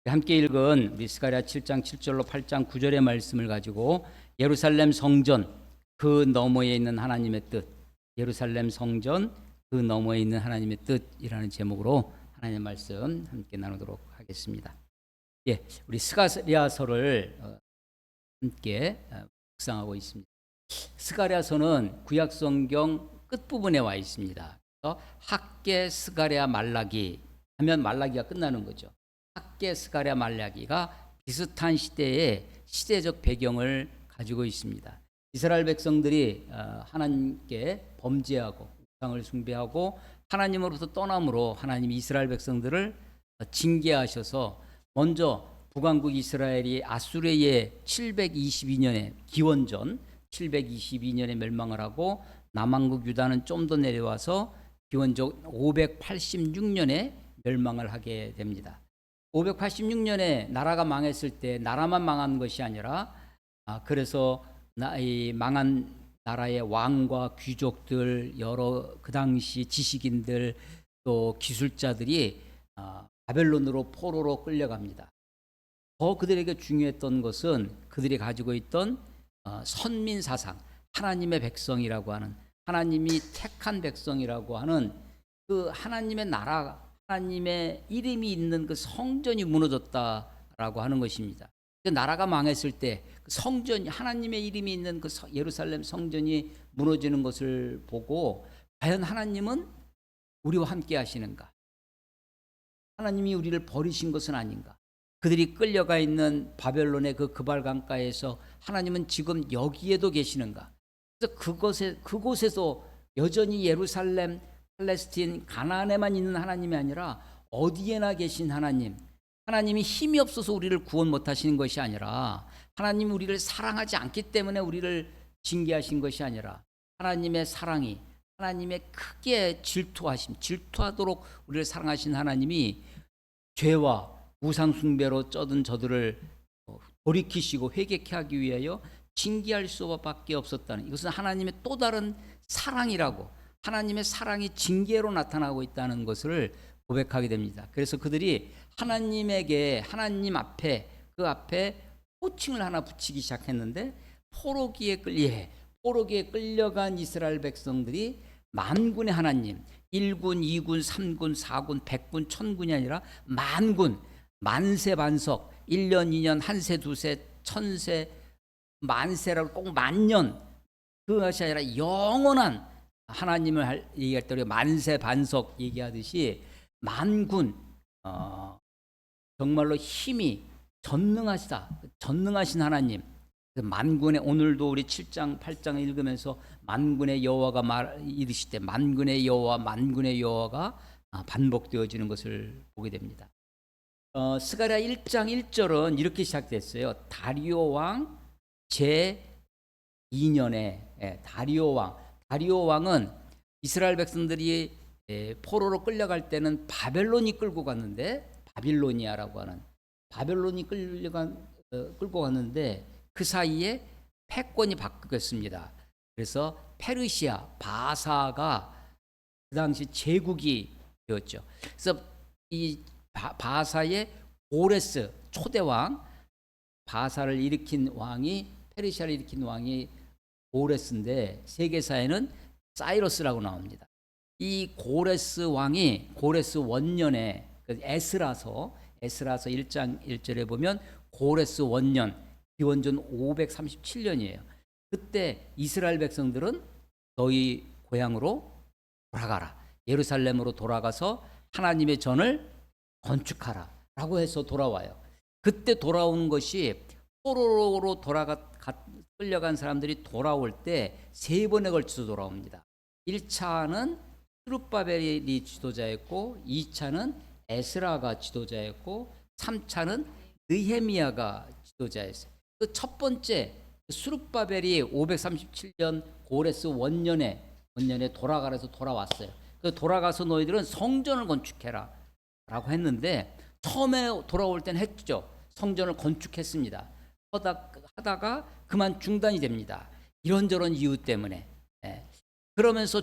함께 읽은 우리 스가랴 7장 7절로 8장 9절의 말씀을 가지고 예루살렘 성전 그 너머에 있는 하나님의 뜻, 예루살렘 성전 그 너머에 있는 하나님의 뜻이라는 제목으로 하나님의 말씀 함께 나누도록 하겠습니다. 우리 스가랴서를 함께 묵상하고 있습니다. 스가랴서는 구약 성경 끝부분에 와 있습니다. 그래서 학개, 스가랴, 말라기 하면 말라기가 끝나는 거죠. 학개, 스가랴, 말라기가 비슷한 시대의 시대적 배경을 가지고 있습니다. 이스라엘 백성들이 하나님께 범죄하고 우상을 숭배하고 하나님으로부터 떠남으로 하나님이 이스라엘 백성들을 징계하셔서 먼저 북왕국 이스라엘이 아수르의 722년에 기원전 722년에 멸망을 하고 남왕국 유다는 좀 더 내려와서 기원전 586년에 멸망을 하게 됩니다. 586년에 나라가 망했을 때 나라만 망한 것이 아니라 그래서 이 망한 나라의 왕과 귀족들, 여러 그 당시 지식인들 또 기술자들이 바벨론으로 포로로 끌려갑니다. 더 그들에게 중요했던 것은 그들이 가지고 있던 선민 사상, 하나님의 백성이라고 하는, 하나님이 택한 백성이라고 하는 그 하나님의 나라, 하나님의 이름이 있는 그 성전이 무너졌다라고 하는 것입니다. 그 나라가 망했을 때 그 성전이, 하나님의 이름이 있는 그 예루살렘 성전이 무너지는 것을 보고 과연 하나님은 우리와 함께 하시는가? 하나님이 우리를 버리신 것은 아닌가? 그들이 끌려가 있는 바벨론의 그 그발 강가에서 하나님은 지금 여기에도 계시는가? 그래서 그곳에서 여전히 예루살렘, 팔레스틴, 가나안에만 있는 하나님이 아니라 어디에나 계신 하나님, 하나님이 힘이 없어서 우리를 구원 못하시는 것이 아니라 하나님이 우리를 사랑하지 않기 때문에 우리를 징계하신 것이 아니라 하나님의 사랑이, 하나님의 크게 질투하도록 우리를 사랑하신 하나님이 죄와 우상 숭배로 쩌든 저들을 돌이키시고 회개케 하기 위하여 징계할 수밖에 없었다는, 이것은 하나님의 또 다른 사랑이라고, 하나님의 사랑이 징계로 나타나고 있다는 것을 고백하게 됩니다. 그래서 그들이 하나님에게, 하나님 앞에, 그 앞에 호칭을 하나 붙이기 시작했는데 포로기에 끌려간 이스라엘 백성들이 만군의 하나님, 1군, 2군, 3군, 4군, 100군, 1000군이 아니라 만군, 만세 반석, 1년, 2년, 한세, 두세, 천세, 만세라고 꼭 만년, 그것이 아니라 영원한 하나님을 얘기할 때 우리가 만세 반석 얘기하듯이 만군, 정말로 힘이 전능하신 하나님, 만군의, 오늘도 우리 7장 8장을 읽으면서 만군의 여호와가 이르실 때 만군의 여호와, 만군의 여호와가 반복되어지는 것을 보게 됩니다. 스가랴 1장 1절은 이렇게 시작됐어요. 다리오 왕 제2년에, 다리오 왕은 이스라엘 백성들이 포로로 끌려갈 때는 바벨론이 끌고 갔는데, 바빌로니아라고 하는 바벨론이 끌고 갔는데 그 사이에 패권이 바뀌었습니다. 그래서 페르시아, 바사가 그 당시 제국이 되었죠. 그래서 이 바사의 고레스 초대왕, 바사를 일으킨 왕이, 페르시아를 일으킨 왕이 고레스인데 세계사에는 사이러스라고 나옵니다. 이 고레스 왕이 고레스 원년에, 에스라서 1장 1절에 보면 고레스 원년, 기원전 537년이에요. 그때 이스라엘 백성들은 너희 고향으로 돌아가라, 예루살렘으로 돌아가서 하나님의 전을 건축하라 라고 해서 돌아와요. 그때 돌아오는 것이, 포로로 끌려간 사람들이 돌아올 때 세 번에 걸쳐서 돌아옵니다. 1차는 스룹바벨이 지도자였고, 2차는 에스라가 지도자였고, 3차는 느헤미야가 지도자였어요. 그 첫 번째 스룹바벨이 537년 고레스 원년에 돌아가서 돌아왔어요. 그 돌아가서 너희들은 성전을 건축해라 라고 했는데, 처음에 돌아올 때는 했죠. 성전을 건축했습니다. 하다가 그만 중단이 됩니다. 이런저런 이유 때문에. 그러면서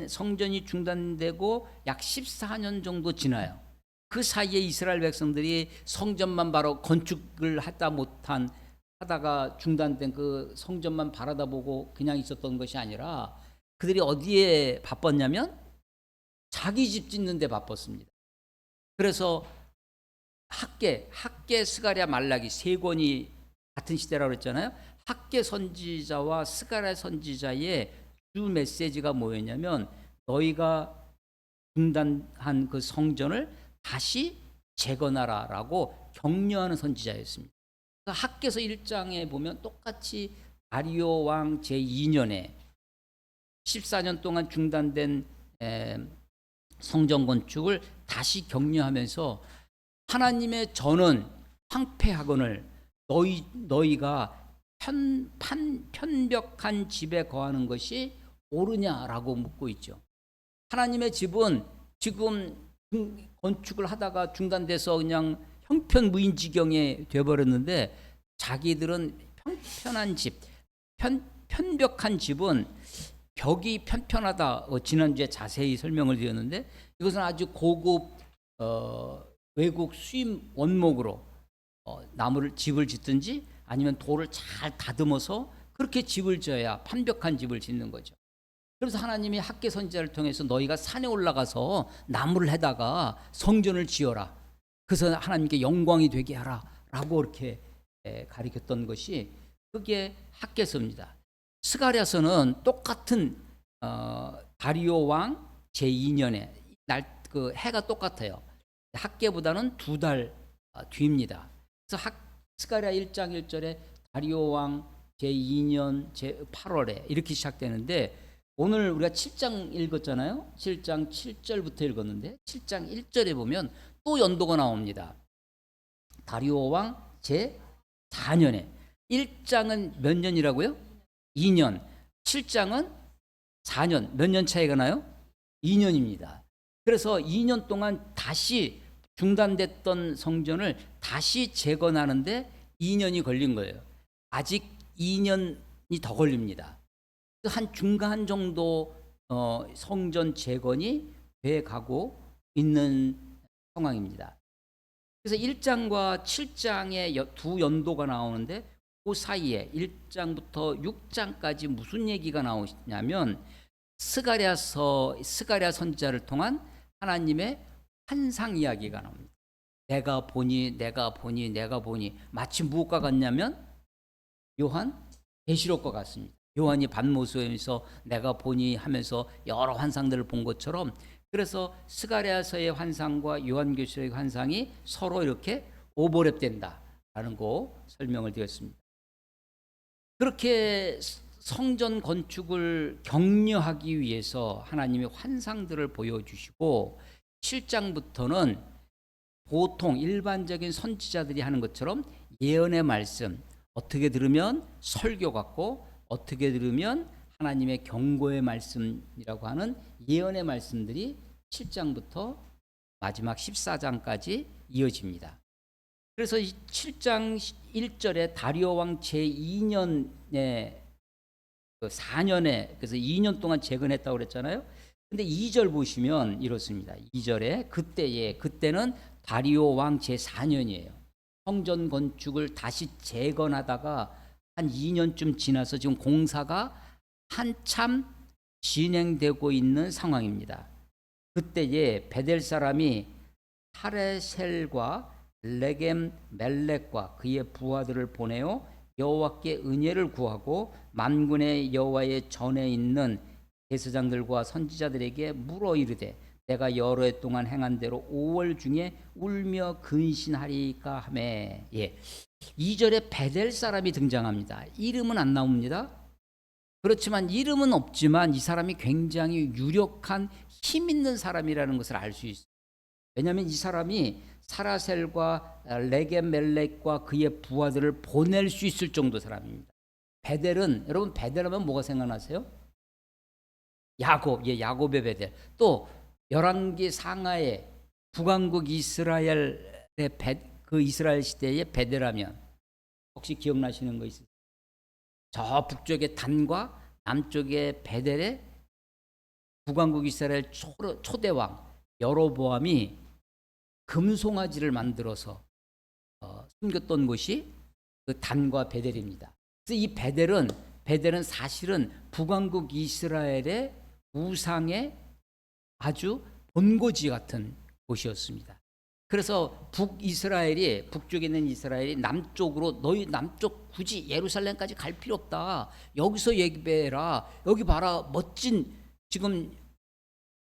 성전이 중단되고 약 14년 정도 지나요. 그 사이에 이스라엘 백성들이 성전만 바로 건축을 하다가 중단된 그 성전만 바라다보고 그냥 있었던 것이 아니라 그들이 어디에 바빴냐면 자기 집 짓는 데 바빴습니다. 그래서 학계, 스가랴, 말라기 세 권이 같은 시대라고 그랬잖아요. 학계 선지자와 스가랴 선지자의 주 메시지가 뭐였냐면 너희가 중단한 그 성전을 다시 재건하라라고 격려하는 선지자였습니다. 그러니까 학계서 1장에 보면 똑같이 다리오 왕 제2년에 14년 동안 중단된 성전 건축을 다시 격려하면서 하나님의 전은 황폐하거늘 너희가 편벽한 집에 거하는 것이 옳으냐라고 묻고 있죠. 하나님의 집은 지금 건축을 하다가 중단돼서 그냥 형편무인 지경에 되어버렸는데 자기들은 편편한 집, 편벽한 집은 벽이 편편하다. 지난주에 자세히 설명을 드렸는데 이것은 아주 고급 외국 수입 원목으로 나무를 집을 짓든지 아니면 돌을 잘 다듬어서 그렇게 집을 지어야 편벽한 집을 짓는 거죠. 그래서 하나님이 학계 선지자를 통해서 너희가 산에 올라가서 나무를 해다가 성전을 지어라. 그래서 하나님께 영광이 되게 하라. 라고 이렇게 가리켰던 것이 그게 학계서입니다. 스가랴서는 똑같은 다리오 왕 제2년에 그 해가 똑같아요. 학계보다는 2달 뒤입니다. 그래서 스가랴 1장 1절에 다리오 왕 제2년 제8월에 이렇게 시작되는데 오늘 우리가 7장 읽었잖아요. 7장 7절부터 읽었는데 7장 1절에 보면 또 연도가 나옵니다. 다리오 왕 제4년에 1장은 몇 년이라고요? 2년. 7장은 4년. 몇 년 차이가 나요? 2년입니다. 그래서 2년 동안 다시 중단됐던 성전을 다시 재건하는데 2년이 걸린 거예요. 아직 2년이 더 걸립니다. 한 중간 정도 성전 재건이 돼 가고 있는 상황입니다. 그래서 1장과 7장의 두 연도가 나오는데 그 사이에 1장부터 6장까지 무슨 얘기가 나오냐면 스가랴 선지자를 통한 하나님의 환상 이야기가 나옵니다. 내가 보니 마치 무엇과 같냐면 요한 계시록과 같습니다. 요한이 밤모습에서 내가 보니 하면서 여러 환상들을 본 것처럼 그래서 스가랴서의 환상과 요한계시록의 환상이 서로 이렇게 오버랩된다라는 거 설명을 드렸습니다. 그렇게 성전 건축을 격려하기 위해서 하나님이 환상들을 보여주시고 7장부터는 보통 일반적인 선지자들이 하는 것처럼 예언의 말씀 어떻게 들으면 설교 같고 어떻게 들으면 하나님의 경고의 말씀이라고 하는 예언의 말씀들이 7장부터 마지막 14장까지 이어집니다. 그래서 7장 1절에 다리오 왕 제2년에 4년에 그래서 2년 동안 재건했다고 그랬잖아요. 근데 2절 보시면 이렇습니다. 2절에 그때는 다리오 왕 제4년이에요. 성전 건축을 다시 재건하다가 한 2년쯤 지나서 지금 공사가 한참 진행되고 있는 상황입니다. 그때에 베델 사람이 하레셀과 레겜 멜렉과 그의 부하들을 보내어 여호와께 은혜를 구하고 만군의 여호와의 전에 있는 대제사장들과 선지자들에게 물어 이르되 내가 여러 해 동안 행한 대로 5월 중에 울며 근신하리까 하매 2절에 베델 사람이 등장합니다. 이름은 안 나옵니다. 그렇지만 이름은 없지만 이 사람이 굉장히 유력한 힘 있는 사람이라는 것을 알 수 있어요. 왜냐하면 이 사람이 사라셀과 레겜 멜렉과 그의 부하들을 보낼 수 있을 정도 사람입니다. 베델은 여러분 베델하면 뭐가 생각나세요? 야곱의 베델. 또 열왕기 상하의 북왕국 이스라엘의 그 이스라엘 시대의 베델하면 혹시 기억나시는 거 있으세요? 저 북쪽의 단과 남쪽의 베델의 북왕국 이스라엘 초대왕 여로보암이 금송아지를 만들어서 숨겼던 곳이 그 단과 베델입니다. 그래서 이 베델은 사실은 북왕국 이스라엘의 우상의 아주 본고지 같은 곳이었습니다. 그래서 북쪽에 있는 이스라엘이 남쪽으로 너희 남쪽 굳이 예루살렘까지 갈 필요 없다. 여기서 예배해라. 여기 봐라. 멋진 지금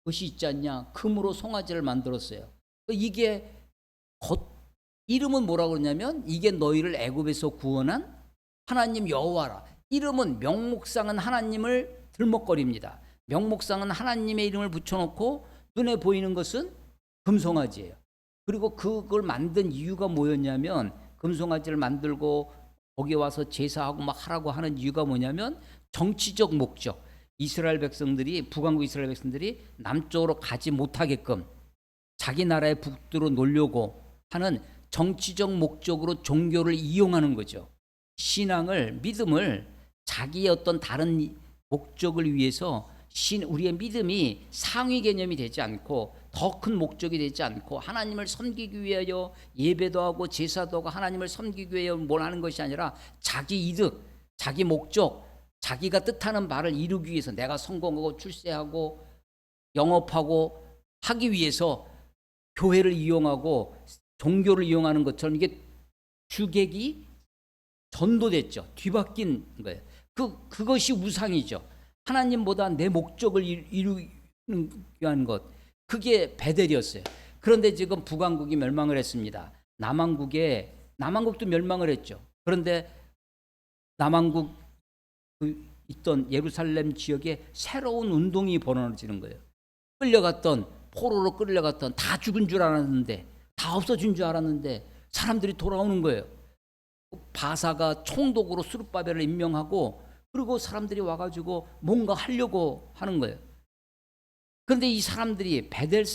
것이 있지 않냐. 금으로 송아지를 만들었어요. 이게 이름은 뭐라고 그러냐면 이게 너희를 애굽에서 구원한 하나님 여호와라. 이름은 명목상은 하나님을 들먹거립니다. 명목상은 하나님의 이름을 붙여놓고 눈에 보이는 것은 금송아지예요. 그리고 그걸 만든 이유가 뭐였냐면 금송아지를 만들고 거기 와서 제사하고 막 하라고 하는 이유가 뭐냐면 정치적 목적. 북왕국 이스라엘 백성들이 남쪽으로 가지 못하게끔 자기 나라의 북두로 놓으려고 하는 정치적 목적으로 종교를 이용하는 거죠. 믿음을 자기의 어떤 다른 목적을 위해서 우리의 믿음이 상위 개념이 되지 않고 더 큰 목적이 되지 않고 하나님을 섬기기 위하여 예배도 하고 제사도 하고 하나님을 섬기기 위하여 뭘 하는 것이 아니라 자기 이득, 자기 목적, 자기가 뜻하는 바를 이루기 위해서 내가 성공하고 출세하고 영업하고 하기 위해서 교회를 이용하고 종교를 이용하는 것처럼 이게 주객이 전도됐죠. 뒤바뀐 거예요. 그것이 우상이죠. 하나님보다 내 목적을 이루기 위한 것. 그게 베델이었어요. 그런데 지금 북왕국이 멸망을 했습니다. 남왕국도 멸망을 했죠. 그런데 남왕국 있던 예루살렘 지역에 새로운 운동이 벌어지는 거예요. 포로로 끌려갔던 다 죽은 줄 알았는데 다 없어진 줄 알았는데 사람들이 돌아오는 거예요. 바사가 총독으로 스룹바벨을 임명하고 그리고 사람들이 와가지고 뭔가 하려고 하는 거예요. 그런데 이 사람들이 베델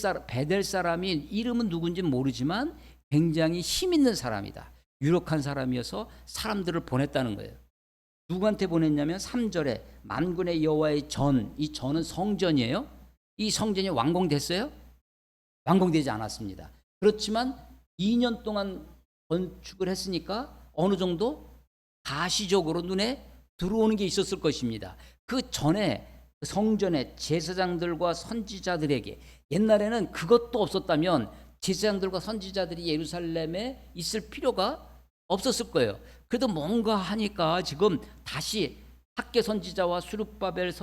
사람이 이름은 누군지 모르지만 굉장히 힘 있는 사람이다. 유력한 사람이어서 사람들을 보냈다는 거예요. 누구한테 보냈냐면 3절에 만군의 여호와의 이 전은 성전이에요. 이 성전이 완공됐어요? 완공되지 않았습니다. 그렇지만 2년 동안 건축을 했으니까 어느 정도 가시적으로 눈에 들어오는 게 있었을 것입니다. 그 전에 성전에 제사장들과 선지자들에게 옛날에는 그것도 없었다면 제사장들과 선지자들이 예루살렘에 있을 필요가 없었을 거예요. 그래도 뭔가 하니까 지금 다시 학개 선지자와 수룹바벨의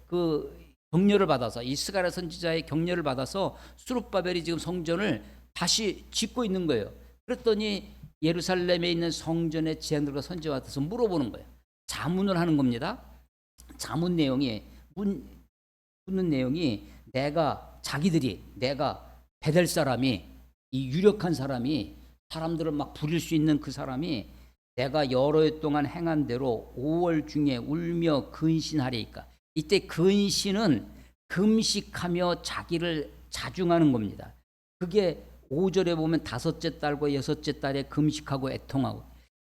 그 격려를 받아서 이스가랴 선지자의 격려를 받아서 수룹바벨이 지금 성전을 다시 짓고 있는 거예요. 그랬더니 예루살렘에 있는 성전의 제사장들과 선지자한테서 물어보는 거예요. 자문을 하는 겁니다. 자문 내용이 묻는 내용이 내가 베델 사람이 이 유력한 사람이 사람들을 막 부릴 수 있는 그 사람이 내가 여러 해 동안 행한 대로 5월 중에 울며 근신하리이까. 이때 근신은 금식하며 자기를 자중하는 겁니다. 그게 5절에 보면 5째 달과 6째 달에 금식하고 애통하고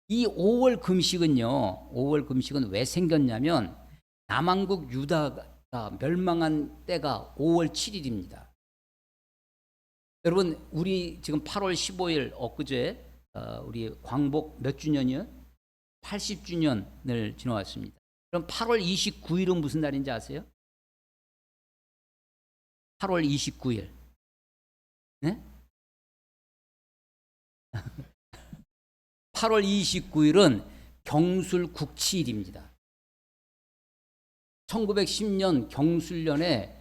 이 5월 금식은 왜 생겼냐면 남왕국 유다가 멸망한 때가 5월 7일입니다. 여러분 우리 지금 8월 15일 엊그제 우리 광복 몇 주년이요? 80주년을 지나왔습니다. 그럼 8월 29일은 무슨 날인지 아세요? 8월 29일. 네? 8월 29일은 경술국치일입니다. 1910년 경술년에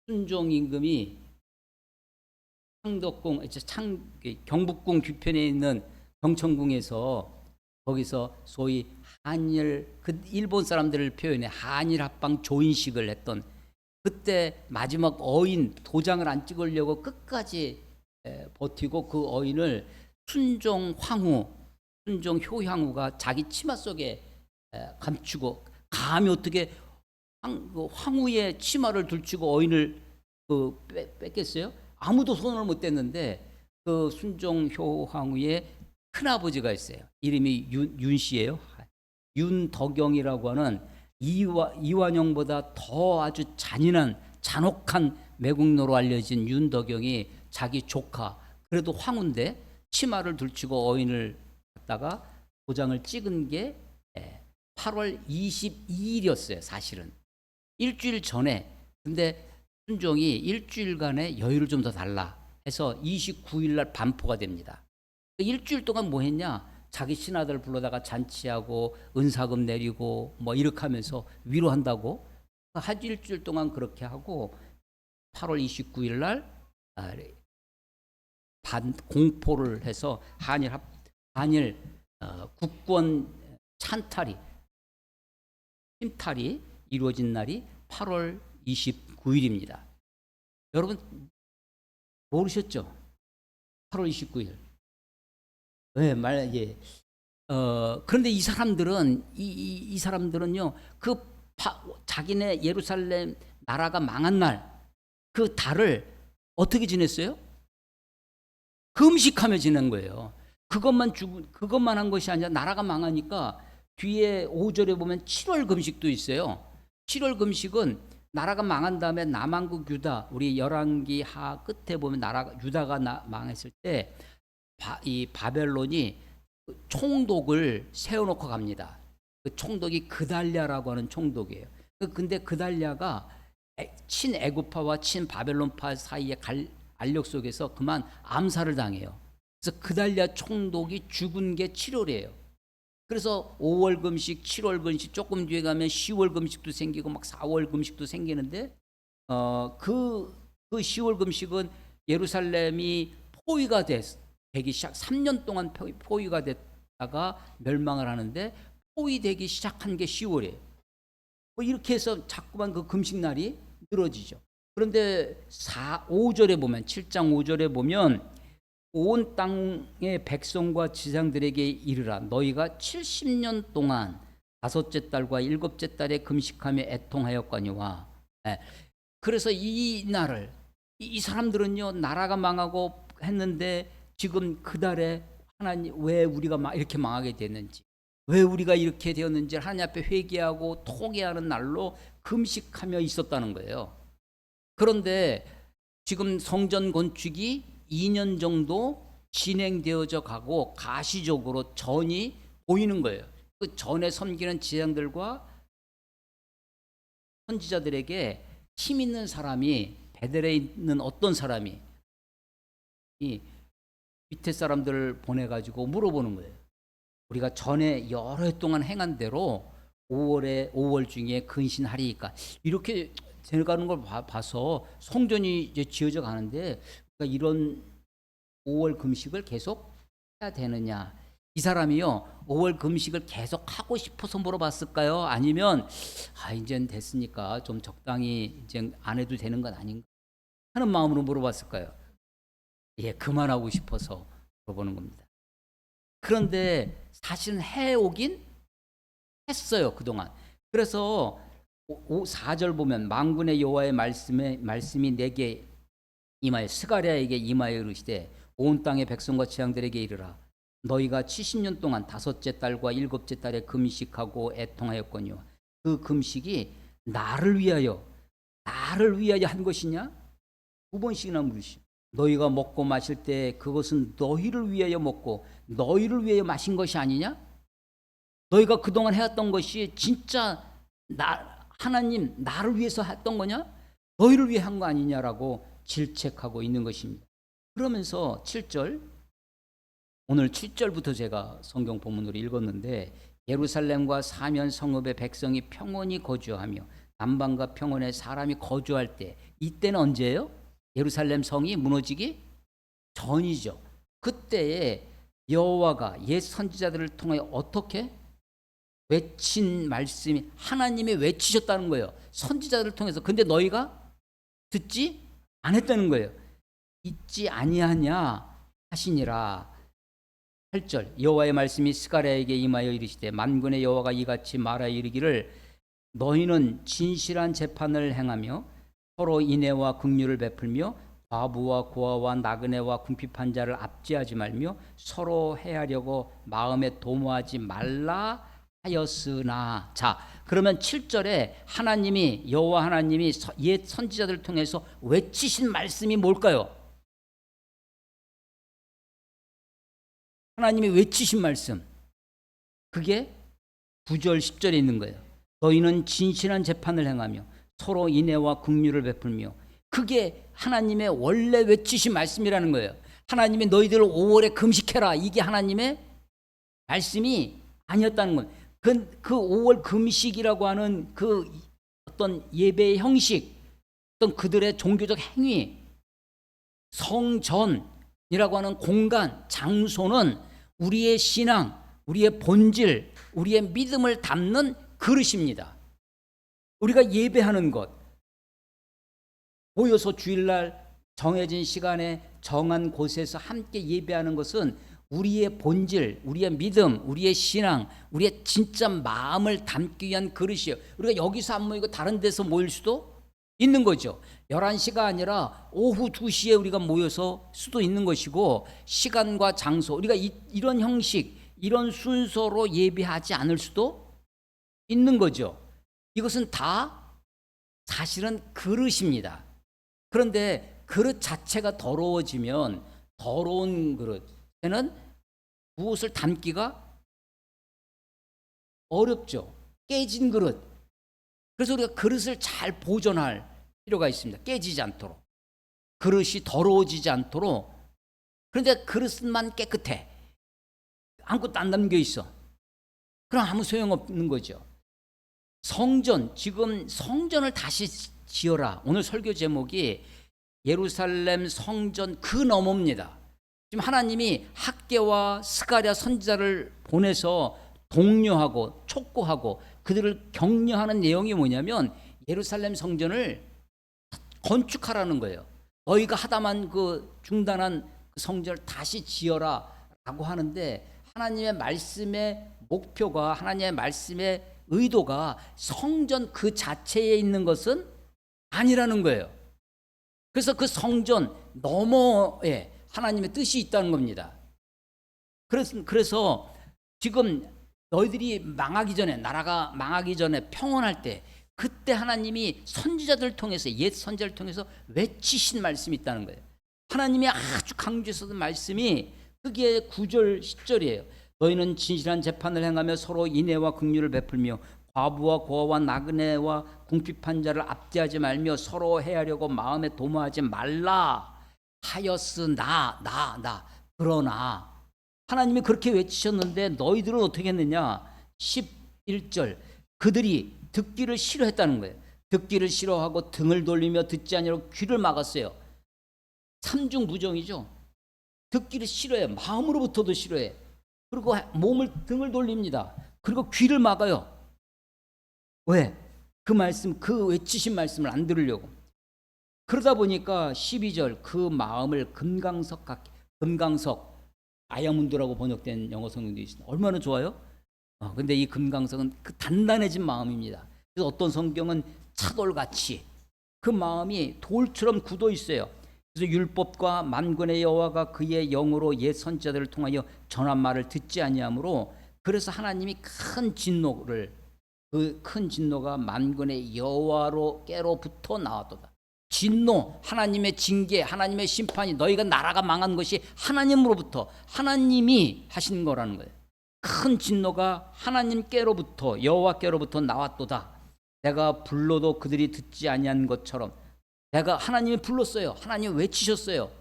순종 임금이 경북궁 뒤편에 있는 경천궁에서 거기서 소위 그 일본 사람들을 표현해 한일 합방 조인식을 했던 그때 마지막 어인 도장을 안 찍으려고 끝까지 버티고 그 어인을 순종 효향후가 자기 치마 속에 감추고 감히 어떻게 황후의 치마를 들추고 어인을 뺏겠어요? 아무도 손을 못 댔는데 그 순종효 황후의 큰아버지가 있어요. 이름이 윤씨예요. 윤덕영이라고 하는 이완용보다 더 아주 잔혹한 매국노로 알려진 윤덕영이 자기 조카 그래도 황후인데 치마를 둘치고 어인을 갖다가 도장을 찍은 게 8월 22일이었어요. 사실은 일주일 전에. 근데 순종이 일주일간의 여유를 좀 더 달라 해서 29일 날 반포가 됩니다. 일주일 동안 뭐 했냐? 자기 신하들 불러다가 잔치하고 은사금 내리고 뭐 이렇게 하면서 위로한다고 한 일주일 동안 그렇게 하고 8월 29일 날 공포를 해서 한일 국권 침탈이 이루어진 날이 8월 29일입니다. 여러분 모르셨죠? 8월 29일. 네, 그런데 이 사람들은 이 사람들은요, 자기네 예루살렘 나라가 망한 날 그 달을 어떻게 지냈어요? 금식하며 지낸 거예요. 그것만 한 것이 아니라 나라가 망하니까 뒤에 5절에 보면 7월 금식도 있어요. 7월 금식은 나라가 망한 다음에 남한국 유다, 우리 열왕기 하 끝에 보면 유다가 망했을 때 이 바벨론이 총독을 세워놓고 갑니다. 그 총독이 그달랴라고 하는 총독이에요. 근데 그달랴가 친애굽파와 친바벨론파 사이의 알력 속에서 그만 암살을 당해요. 그래서 그달랴 총독이 죽은 게 7월이에요. 그래서 5월 금식, 7월 금식, 조금 뒤에 가면 10월 금식도 생기고 막 4월 금식도 생기는데 그 10월 금식은 예루살렘이 포위가 되기 시작 3년 동안 포위가 됐다가 멸망을 하는데 포위되기 시작한 게 10월이에요. 뭐 이렇게 해서 자꾸만 그 금식날이 늘어지죠. 그런데 5절에 보면 7장 5절에 보면 온 땅의 백성과 지상들에게 이르라 너희가 70년 동안 다섯째 달과 일곱째 달에 금식하며 애통하였거니와. 그래서 이 날을 이 사람들은요 나라가 망하고 했는데 지금 그 달에 하나님 왜 우리가 이렇게 망하게 됐는지 왜 우리가 이렇게 되었는지 하나님 앞에 회개하고 통회하는 날로 금식하며 있었다는 거예요. 그런데 지금 성전 건축이 2년 정도 진행되어져 가고 가시적으로 전이 보이는 거예요. 그 전에 섬기는 지상들과 선지자들에게 힘 있는 사람이 베델에 있는 어떤 사람이 이 밑에 사람들을 보내가지고 물어보는 거예요. 우리가 전에 여러 해 동안 행한 대로 5월 중에 근신하리이까 이렇게 되어가는 걸 봐서 성전이 이제 지어져 가는데 그러니까 이런 5월 금식을 계속 해야 되느냐? 이 사람이요 5월 금식을 계속 하고 싶어서 물어봤을까요? 아니면 이젠 됐으니까 좀 적당히 이제 안 해도 되는 건 아닌가 하는 마음으로 물어봤을까요? 예, 그만하고 싶어서 물어보는 겁니다. 그런데 사실은 해오긴 했어요 그동안. 그래서 4절 보면 만군의 여호와의 말씀이 내게 임하여 스가랴에게 임하여 이르시되 온 땅의 백성과 지상들에게 이르라 너희가 70년 동안 다섯째 달과 일곱째 달에 금식하고 애통하였거니와 그 금식이 나를 위하여 한 것이냐? 2번씩이나 물으시오. 너희가 먹고 마실 때 그것은 너희를 위하여 먹고 너희를 위하여 마신 것이 아니냐? 너희가 그동안 해왔던 것이 진짜 하나님 나를 위해서 했던 거냐? 너희를 위해 한 거 아니냐라고 질책하고 있는 것입니다. 그러면서 7절 오늘 7절부터 제가 성경 본문으로 읽었는데 예루살렘과 사면 성읍의 백성이 평온히 거주하며 남방과 평원에 사람이 거주할 때 이때는 언제예요? 예루살렘 성이 무너지기 전이죠. 그때에 여호와가 옛 선지자들을 통해 어떻게 외친 말씀이 하나님이 외치셨다는 거예요. 선지자들을 통해서. 근데 너희가 듣지 안 했다는 거예요. 잊지 아니하냐 하시니라. 8절 여호와의 말씀이 스가랴에게 임하여 이르시되 만군의 여호와가 이같이 말하여 이르기를 너희는 진실한 재판을 행하며 서로 인애와 긍휼을 베풀며 과부와 고아와 나그네와 궁핍한 자를 압제하지 말며 서로 해하려고 마음에 도모하지 말라 하였으나. 자, 그러면 7절에 하나님이 여호와 하나님이 옛 선지자들을 통해서 외치신 말씀이 뭘까요? 하나님이 외치신 말씀, 그게 9절 10절에 있는 거예요. 너희는 진실한 재판을 행하며 서로 인애와 긍휼을 베풀며. 그게 하나님의 원래 외치신 말씀이라는 거예요. 하나님이 너희들 5월에 금식해라, 이게 하나님의 말씀이 아니었다는 거예요. 그 5월 금식이라고 하는 그 어떤 예배의 형식, 어떤 그들의 종교적 행위, 성전이라고 하는 공간, 장소는 우리의 신앙, 우리의 본질, 우리의 믿음을 담는 그릇입니다. 우리가 예배하는 것, 모여서 주일날 정해진 시간에 정한 곳에서 함께 예배하는 것은 우리의 본질, 우리의 믿음, 우리의 신앙, 우리의 진짜 마음을 담기 위한 그릇이에요. 우리가 여기서 안 모이고 다른 데서 모일 수도 있는 거죠. 11시가 아니라 오후 2시에 우리가 모여서 수도 있는 것이고, 시간과 장소, 우리가 이런 형식, 이런 순서로 예배하지 않을 수도 있는 거죠. 이것은 다 사실은 그릇입니다. 그런데 그릇 자체가 더러워지면 더러운 그릇에는 무엇을 담기가 어렵죠. 깨진 그릇. 그래서 우리가 그릇을 잘 보존할 필요가 있습니다. 깨지지 않도록, 그릇이 더러워지지 않도록. 그런데 그릇만 깨끗해, 아무것도 안 담겨 있어, 그럼 아무 소용없는 거죠. 성전, 지금 성전을 다시 지어라. 오늘 설교 제목이 예루살렘 성전 그 너머입니다. 지금 하나님이 학개와 스가랴 선지자를 보내서 독려하고 촉구하고 그들을 격려하는 내용이 뭐냐면, 예루살렘 성전을 건축하라는 거예요. 너희가 하다만 그 중단한 그 성전을 다시 지어라 라고 하는데, 하나님의 말씀의 목표가, 하나님의 말씀의 의도가 성전 그 자체에 있는 것은 아니라는 거예요. 그래서 그 성전 너머에 하나님의 뜻이 있다는 겁니다. 그래서 지금 너희들이 망하기 전에, 나라가 망하기 전에 평온할 때, 그때 하나님이 선지자들을 통해서, 옛 선지자를 통해서 외치신 말씀이 있다는 거예요. 하나님이 아주 강조했었던 말씀이 그게 9절 10절이에요. 너희는 진실한 재판을 행하며 서로 인애와 긍휼을 베풀며 과부와 고아와 나그네와 궁핍한 자를 압제하지 말며 서로 해하려고 마음에 도모하지 말라 하였으나 그러나. 하나님이 그렇게 외치셨는데 너희들은 어떻게 했느냐? 11절, 그들이 듣기를 싫어했다는 거예요. 듣기를 싫어하고 등을 돌리며 듣지 아니하고 귀를 막았어요. 삼중부정이죠. 듣기를 싫어해, 마음으로부터도 싫어해. 그리고 등을 돌립니다. 그리고 귀를 막아요. 왜? 그 말씀, 그 외치신 말씀을 안 들으려고. 그러다 보니까 12절, 그 마음을 금강석 같게, 금강석, 다이아몬드라고 번역된 영어 성경도 있습니다. 얼마나 좋아요? 근데 이 금강석은 그 단단해진 마음입니다. 그래서 어떤 성경은 차돌같이 그 마음이 돌처럼 굳어 있어요. 그래서 율법과 만군의 여호와가 그의 영으로 옛 선지자들을 통하여 전한 말을 듣지 아니하므로, 그래서 하나님이 큰 진노를, 그 큰 진노가 만군의 여호와께로부터 나왔도다. 진노, 하나님의 징계, 하나님의 심판이, 너희가 나라가 망한 것이 하나님으로부터, 하나님이 하신 거라는 거예요. 큰 진노가 하나님께로부터, 여호와께로부터 나왔도다. 내가 불러도 그들이 듣지 아니한 것처럼, 내가, 하나님이 불렀어요. 하나님 외치셨어요.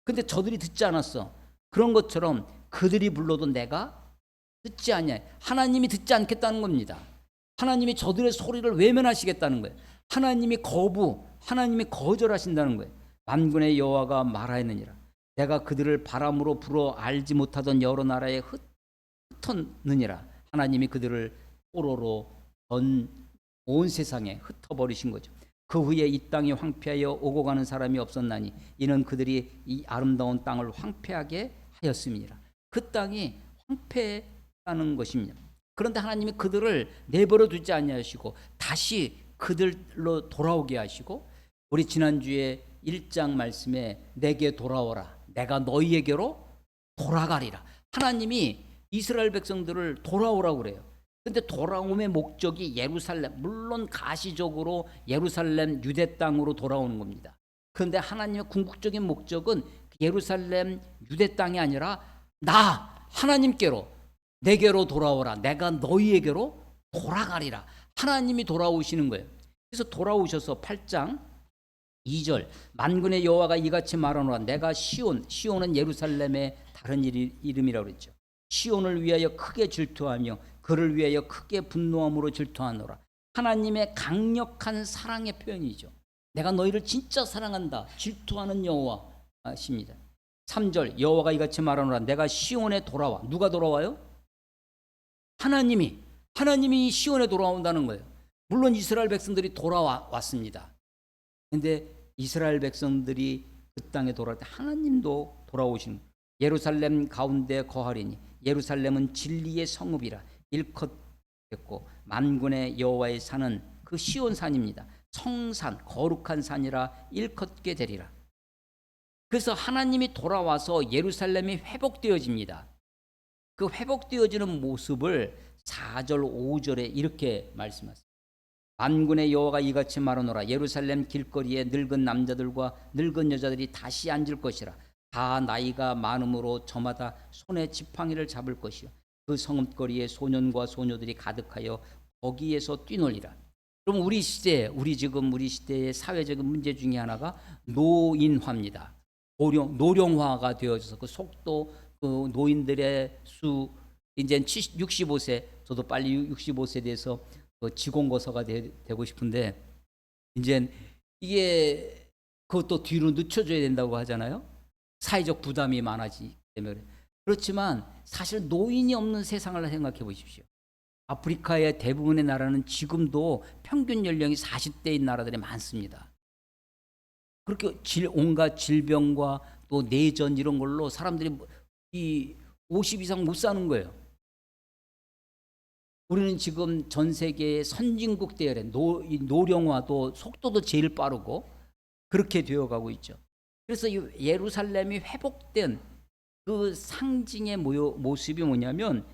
근데 저들이 듣지 않았어. 그런 것처럼 그들이 불러도 내가 듣지 아니해. 하나님이 듣지 않겠다는 겁니다. 하나님이 저들의 소리를 외면하시겠다는 거예요. 하나님이 하나님이 거절하신다는 거예요. 만군의 여호와가 말하였느니라. 내가 그들을 바람으로 불어 알지 못하던 여러 나라에 흩었느니라. 하나님이 그들을 포로로 온 세상에 흩어버리신 거죠. 그 후에 이 땅이 황폐하여 오고 가는 사람이 없었나니 이는 그들이 이 아름다운 땅을 황폐하게 하였음이니라. 그 땅이 황폐하는 것입니다. 그런데 하나님이 그들을 내버려 두지 아니하시고 다시 그들로 돌아오게 하시고, 우리 지난주에 1장 말씀에 내게 돌아오라, 내가 너희에게로 돌아가리라. 하나님이 이스라엘 백성들을 돌아오라고 그래요. 근데 돌아옴의 목적이 예루살렘, 물론 가시적으로 예루살렘 유대 땅으로 돌아오는 겁니다. 그런데 하나님의 궁극적인 목적은 예루살렘 유대 땅이 아니라 하나님께로 내게로 돌아오라. 내가 너희에게로 돌아가리라. 하나님이 돌아오시는 거예요. 그래서 돌아오셔서 8장 2절 만군의 여호와가 이같이 말하노라. 내가 시온은 예루살렘의 다른 이름이라고 그랬죠. 시온을 위하여 크게 질투하며 그를 위하여 크게 분노함으로 질투하노라. 하나님의 강력한 사랑의 표현이죠. 내가 너희를 진짜 사랑한다. 질투하는 여호와십니다. 3절 여호와가 이같이 말하노라. 내가 시온에 돌아와. 누가 돌아와요? 하나님이 시온에 돌아온다는 거예요. 물론 이스라엘 백성들이 돌아왔습니다. 근데 이스라엘 백성들이 그 땅에 돌아올 때 하나님도 돌아오신 예루살렘 가운데 거하리니 예루살렘은 진리의 성읍이라 일컫 됐고 만군의 여호와의 산은 그 시온산입니다. 성산 거룩한 산이라 일컫게 되리라. 그래서 하나님이 돌아와서 예루살렘이 회복되어집니다. 그 회복되어지는 모습을 4절 5절에 이렇게 말씀하십니다. 만군의 여호와가 이같이 말하노라. 예루살렘 길거리에 늙은 남자들과 늙은 여자들이 다시 앉을 것이라. 다 나이가 많음으로 저마다 손에 지팡이를 잡을 것이요 그 성읍거리에 소년과 소녀들이 가득하여 거기에서 뛰놀리라. 그럼 우리 시대의 사회적인 문제 중에 하나가 노인화입니다. 노령화가 되어져서 그 속도, 그 노인들의 수 이제 65세, 저도 빨리 65세에 대해서 지공고사가 되고 싶은데 이제 이게 그것도 뒤로 늦춰줘야 된다고 하잖아요. 사회적 부담이 많아지기 때문에. 그렇지만 사실 노인이 없는 세상을 생각해 보십시오. 아프리카의 대부분의 나라는 지금도 평균 연령이 40대인 나라들이 많습니다. 그렇게 온갖 질병과 또 내전 이런 걸로 사람들이 이 50 이상 못 사는 거예요. 우리는 지금 전 세계의 선진국 대열에 노령화도 속도도 제일 빠르고 그렇게 되어가고 있죠. 그래서 이 예루살렘이 회복된 그 상징의 모습이 뭐냐면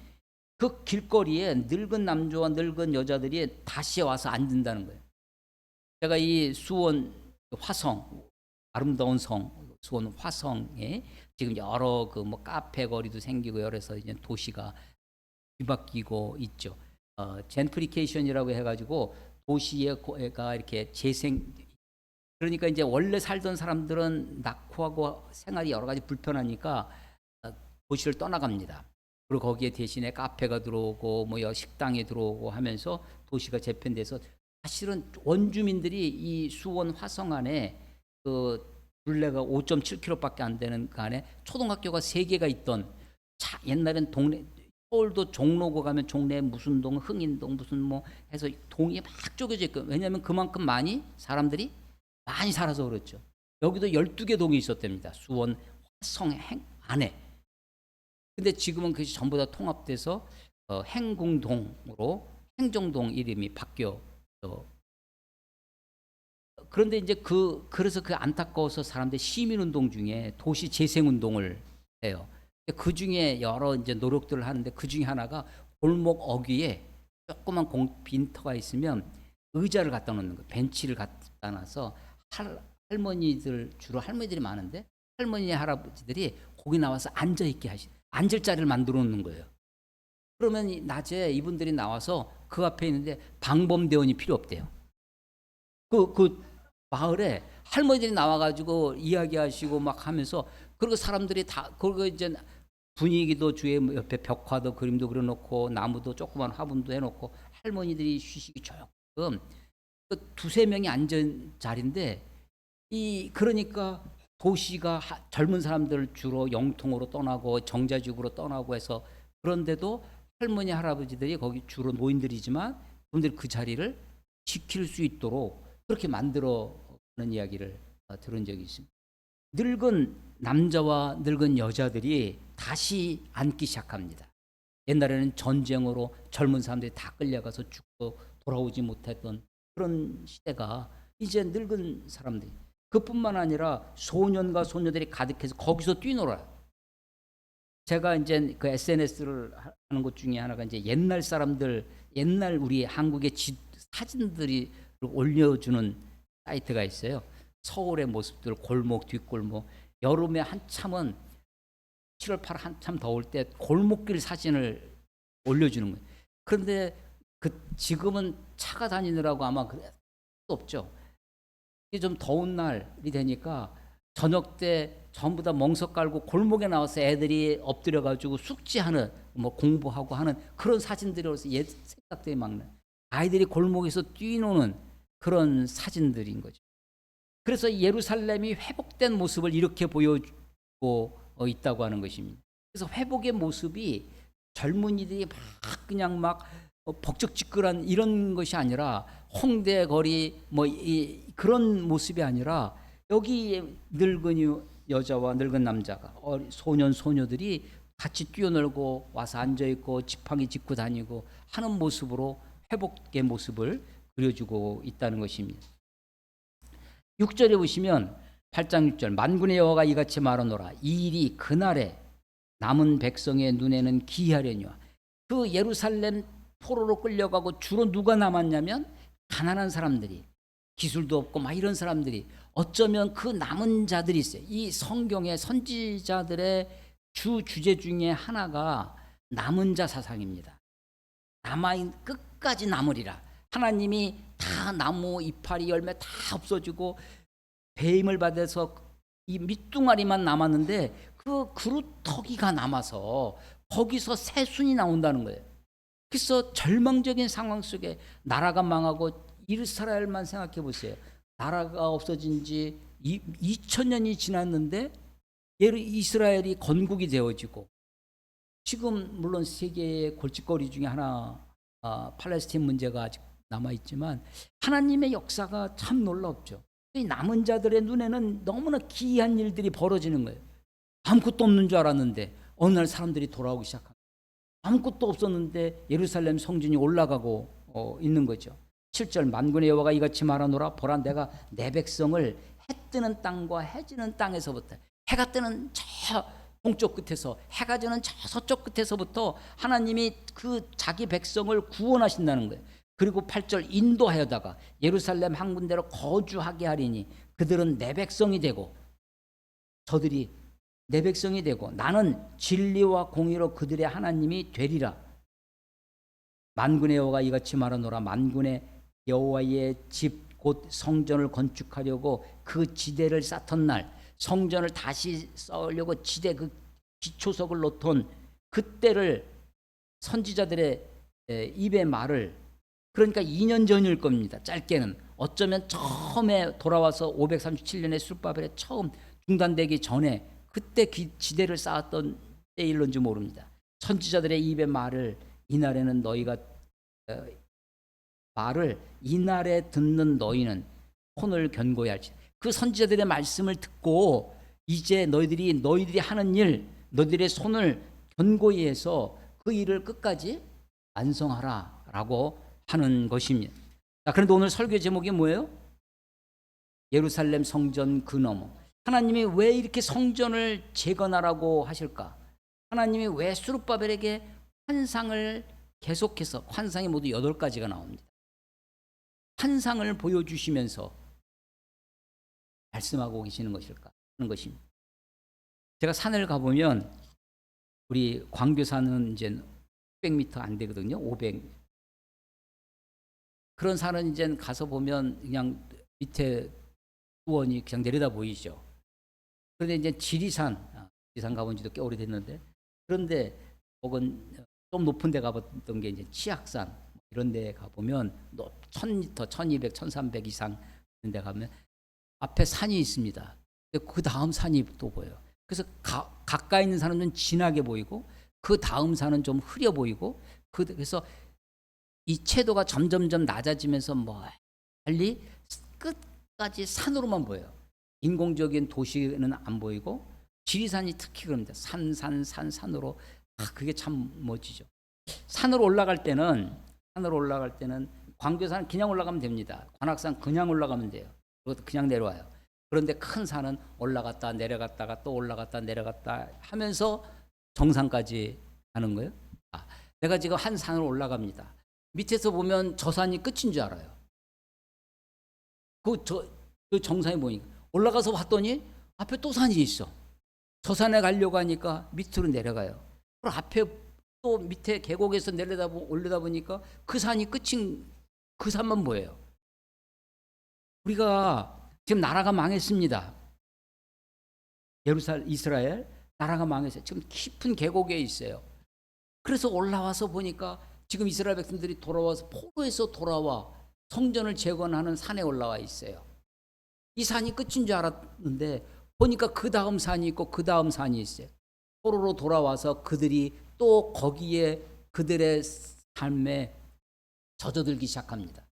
그 길거리에 늙은 남자와 늙은 여자들이 다시 와서 앉는다는 거예요. 제가 이 수원 화성, 아름다운 성 수원 화성에 지금 여러 그 뭐 카페 거리도 생기고 여러서 이제 도시가 뒤바뀌고 있죠. 젠트리케이션이라고 해가지고 도시가 이렇게 그러니까 이제 원래 살던 사람들은 낙후하고 생활이 여러 가지 불편하니까 도시를 떠나갑니다. 그리고 거기에 대신에 카페가 들어오고 뭐 식당이 들어오고 하면서 도시가 재편돼서 사실은 원주민들이 이 수원 화성 안에 그 둘레가 5.7km밖에 안 되는 그 안에 초등학교가 3개가 있던 옛날엔 동네 서울도 종로구 가면 종래 무슨 동 흥인동 무슨 뭐 해서 동이 막 쪼개져 있고 왜냐하면 그만큼 사람들이 많이 살아서 그렇죠. 여기도 12개 동이 있었답니다. 수원 화성 안에. 근데 지금은 그것이 전부 다 통합돼서 행궁동으로 행정동 이름이 바뀌어. 그런데 이제 그래서 그 안타까워서 사람들이 시민운동 중에 도시 재생운동을 해요. 그 중에 여러 이제 노력들을 하는데 그 중에 하나가 골목 어귀에 조그만 빈터가 있으면 의자를 갖다 놓는 거예요. 벤치를 갖다 놔서 주로 할머니들이 많은데 할머니 할아버지들이 거기 나와서 앉을 자리를 만들어 놓는 거예요. 그러면 낮에 이분들이 나와서 그 앞에 있는데 방범대원이 필요 없대요. 그 마을에 할머니들이 나와가지고 이야기하시고 막 하면서 그리고 사람들이 다 그리고 이제 분위기도 주에 옆에 벽화도 그림도 그려놓고 나무도 조그만 화분도 해놓고 할머니들이 쉬시기 조금 그 2-3명이 앉은 자리인데 그러니까 도시가 젊은 사람들 주로 영통으로 떠나고 정자지구로 떠나고 해서 그런데도 할머니 할아버지들이 거기 주로 노인들이지만 그분들이 그 자리를 지킬 수 있도록 그렇게 만들어는 이야기를 들은 적이 있습니다. 늙은 남자와 늙은 여자들이 다시 앉기 시작합니다. 옛날에는 전쟁으로 젊은 사람들이 다 끌려가서 죽고 돌아오지 못했던 그런 시대가 이제 늙은 사람들이 그뿐만 아니라 소년과 소녀들이 가득해서 거기서 뛰놀아요. 제가 이제 그 SNS를 하는 것 중에 하나가 이제 옛날 우리 한국의 사진들이 올려주는 사이트가 있어요. 서울의 모습들 골목 뒷골목 여름에 한참은 7월 8월 한참 더울 때 골목길 사진을 올려주는 거예요. 그런데 지금은 차가 다니느라고 아마 그럴 수 없죠. 이게 좀 더운 날이 되니까 저녁 때 전부 다 멍석 깔고 골목에 나와서 애들이 엎드려 가지고 숙제하는 뭐 공부하고 하는 그런 사진들이 어서 옛 생각들이 막 나요. 아이들이 골목에서 뛰노는 그런 사진들인 거죠. 그래서 예루살렘이 회복된 모습을 이렇게 보여주고 있다고 하는 것입니다. 그래서 회복의 모습이 젊은이들이 막 그냥 막 벅적지근한 이런 것이 아니라 홍대 거리 뭐 그런 모습이 아니라 여기 늙은 여자와 늙은 남자가 소년 소녀들이 같이 뛰어놀고 와서 앉아있고 지팡이 짚고 다니고 하는 모습으로 회복의 모습을 그려주고 있다는 것입니다. 6절에 보시면 8장 6절 만군의 여호와가 이같이 말하노라 이 일이 그날에 남은 백성의 눈에는 기이하려니와 그 예루살렘 포로로 끌려가고 주로 누가 남았냐면 가난한 사람들이 기술도 없고 막 이런 사람들이 어쩌면 그 남은 자들이 있어요. 이 성경의 선지자들의 주제 중에 하나가 남은 자 사상입니다. 남아인 끝까지 남으리라. 하나님이 다 나무 이파리 열매 다 없어지고 배임을 받아서 이 밑둥아리만 남았는데 그 그루터기가 남아서 거기서 새순이 나온다는 거예요. 그래서 절망적인 상황 속에 나라가 망하고 이스라엘만 생각해 보세요. 나라가 없어진 지 2000년이 지났는데 이스라엘이 건국이 되어지고 지금 물론 세계의 골칫거리 중에 하나 팔레스틴 문제가 아직 남아있지만 하나님의 역사가 참 놀랍죠. 이 남은 자들의 눈에는 너무나 기이한 일들이 벌어지는 거예요. 아무것도 없는 줄 알았는데 어느 날 사람들이 돌아오기 시작합니다. 아무것도 없었는데 예루살렘 성전이 올라가고 있는 거죠. 7절 만군의 여호와가 이같이 말하노라 보라 내가 내 백성을 해 뜨는 땅과 해 지는 땅에서부터 해가 뜨는 저 동쪽 끝에서 해가 지는 저 서쪽 끝에서부터 하나님이 그 자기 백성을 구원하신다는 거예요. 그리고 8절 인도하여다가 예루살렘 한 군데로 거주하게 하리니 그들은 내 백성이 되고 저들이 내 백성이 되고 나는 진리와 공의로 그들의 하나님이 되리라. 만군의 여호와가 이같이 말하노라 만군의 여호와의 집 곧 성전을 건축하려고 그 지대를 쌓던 날 성전을 다시 쌓으려고 지대 그 기초석을 놓던 그때를 선지자들의 입의 말을 그러니까 2년 전일 겁니다. 짧게는 어쩌면 처음에 돌아와서 537년에 술바벨에 처음 중단되기 전에 그때 지대를 쌓았던 때일런지 모릅니다. 선지자들의 입의 말을 이날에는 너희가 말을 이날에 듣는 너희는 혼을 견고히 할지. 그 선지자들의 말씀을 듣고 이제 너희들이 하는 일, 너희들의 손을 견고히 해서 그 일을 끝까지 완성하라라고 하는 것입니다. 자, 그런데 오늘 설교 제목이 뭐예요? 예루살렘 성전 그 너머. 하나님이 왜 이렇게 성전을 재건하라고 하실까? 하나님이 왜 스룹바벨에게 환상을 계속해서 환상이 모두 8가지가 나옵니다. 환상을 보여주시면서 말씀하고 계시는 것일까 하는 것입니다. 제가 산을 가보면 우리 광교산은 이제 600m 안 되거든요. 500. 그런 산은 이제 가서 보면 그냥 밑에 수원이 그냥 내려다 보이죠. 그런데 이제 지리산 가본 지도 꽤 오래됐는데 그런데 혹은 좀 높은 데 가봤던 게 이제 치악산 이런 데 가보면 1000m, 1200, 1300 이상 이런 데 가면 앞에 산이 있습니다. 그 다음 산이 또 보여요. 그래서 가까이 있는 산은 진하게 보이고 그 다음 산은 좀 흐려 보이고 그래서 이 채도가 점점점 낮아지면서 멀리 끝까지 산으로만 보여요. 인공적인 도시는 안 보이고 지리산이 특히 그럽니다. 산으로 그게 참 멋지죠. 산으로 올라갈 때는 광교산 그냥 올라가면 됩니다. 관악산 그냥 올라가면 돼요. 그것도 그냥 내려와요. 그런데 큰 산은 올라갔다 내려갔다가 또 올라갔다 내려갔다 하면서 정상까지 가는 거예요. 내가 지금 한 산을 올라갑니다. 밑에서 보면 저 산이 끝인 줄 알아요. 그 정상에 보니까 올라가서 봤더니 앞에 또 산이 있어. 저 산에 가려고 하니까 밑으로 내려가요. 그리고 앞에 또 밑에 계곡에서 올려다 보니까 그 산이 끝인 그 산만 보여요. 우리가 지금 나라가 망했습니다. 이스라엘 나라가 망했어요. 지금 깊은 계곡에 있어요. 그래서 올라와서 보니까 지금 이스라엘 백성들이 돌아와서 포로에서 돌아와 성전을 재건하는 산에 올라와 있어요. 이 산이 끝인 줄 알았는데 보니까 그 다음 산이 있고 그 다음 산이 있어요. 포로로 돌아와서 그들이 또 거기에 그들의 삶에 젖어들기 시작합니다.